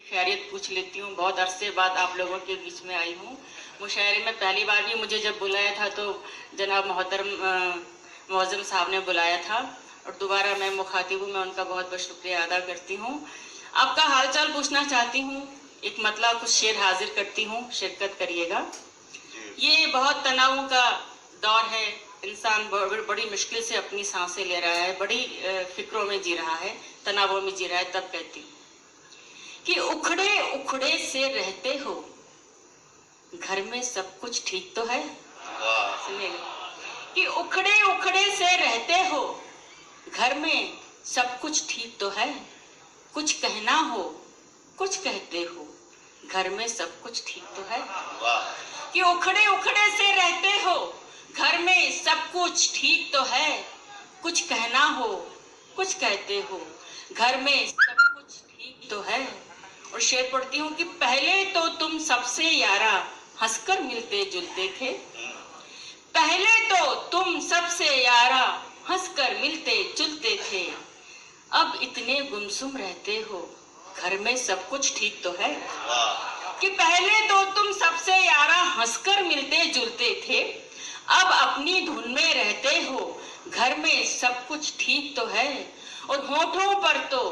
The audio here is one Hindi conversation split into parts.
खैरियत पूछ लेती हूँ। बहुत अरसे बाद आप लोगों के बीच में आई हूँ। मुशायरे में पहली बार भी मुझे जब बुलाया था तो जनाब मोहतरम मुअज़्ज़म साहब ने बुलाया था और दोबारा मैं मुखातिब हूँ, मैं उनका बहुत बहुत शुक्रिया अदा करती हूँ। आपका हालचाल पूछना चाहती हूँ, एक मतलब कुछ शेर हाजिर करती हूँ, शिरकत करिएगा। ये बहुत तनाव का दौर है, इंसान बड़ी मुश्किल से अपनी सांसें ले रहा है, बड़ी फिक्रों में जी रहा है, तनावों में जी रहा है। तब कहती हूँ कि उखड़े उखड़े से रहते हो, घर में सब कुछ ठीक तो है। सुनिएगा कि उखड़े उखड़े से रहते हो, घर में सब कुछ ठीक तो है। कुछ कहना हो, कुछ कहते हो, घर में सब कुछ ठीक तो है। कि उखड़े उखड़े से रहते हो, घर में सब कुछ ठीक तो है। कुछ कहना हो, कुछ कहते हो, घर में सब कुछ ठीक तो है। और शेर पढ़ती हूँ कि पहले तो तुम सबसे यारा हंसकर मिलते जुलते थे। पहले तो तुम सबसे यारा हंसकर मिलते जुलते थे। अब इतने गुमसुम रहते हो, घर में सब कुछ ठीक तो है। कि पहले तो तुम सबसे यारा हंसकर मिलते जुलते थे, अब अपनी धुन में रहते हो, घर में सब कुछ ठीक तो है। और होठों पर तो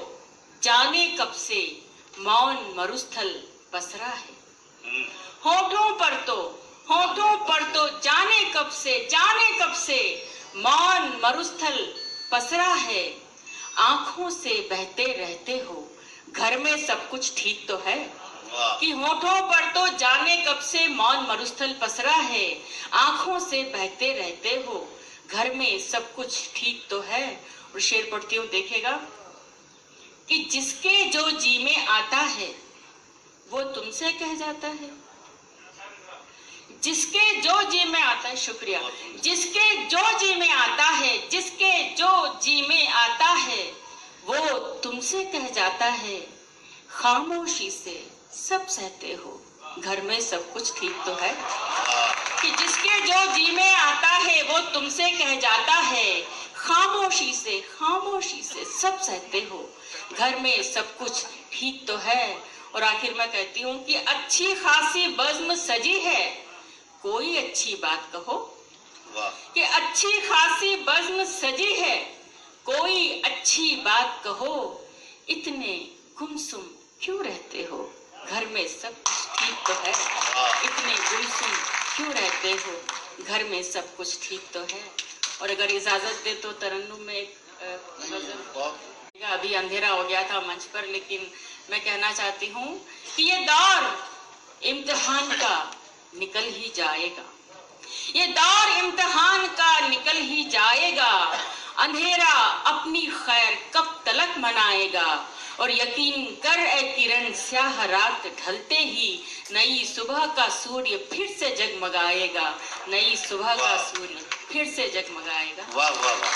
जाने कब से मौन मरुस्थल पसरा है। होठों पर तो जाने कब से मौन मरुस्थल पसरा है। आंखों से बहते रहते हो, घर में सब कुछ ठीक तो है। कि होठों पर तो जाने कब से मौन मरुस्थल पसरा है। आंखों से बहते रहते हो, घर में सब कुछ ठीक तो है। और शेर पढ़ती हूँ, देखेगा कि जिसके जो जी में आता है वो तुमसे कह जाता है। जिसके जो जी में आता है, शुक्रिया, जिसके जो जी में आता है, जिसके जो जी में आता है वो तुमसे कह जाता है। खामोशी से सब सहते हो, घर में सब कुछ ठीक तो है। कि जिसके जो जी में आता है वो तुमसे कह जाता है। खामोशी से सब सहते हो, घर में सब कुछ ठीक तो है। और आखिर में कहती हूँ कि अच्छी खासी बज़्म सजी है, कोई अच्छी बात कहो। कि अच्छी खासी बज़्म सजी है, कोई अच्छी बात कहो। इतने गुमसुम क्यों रहते हो, घर में सब कुछ ठीक तो है। इतने गुमसुम क्यों रहते हो, घर में सब कुछ ठीक तो है। और अगर इजाजत दे तो तरन्नुम में एक नज़र, अभी अंधेरा हो गया था मंच पर, लेकिन मैं कहना चाहती हूँ कि ये दौर इम्तिहान का निकल ही जाएगा। ये दौर इम्तिहान का निकल ही जाएगा। अंधेरा अपनी खैर कब तलक मनाएगा। और यकीन कर ए किरण, स्याह रात ढलते ही नई सुबह का सूर्य फिर से जगमगाएगा। नई सुबह का सूर्य फिर से जगमगाएगा। वाह वाह वाह।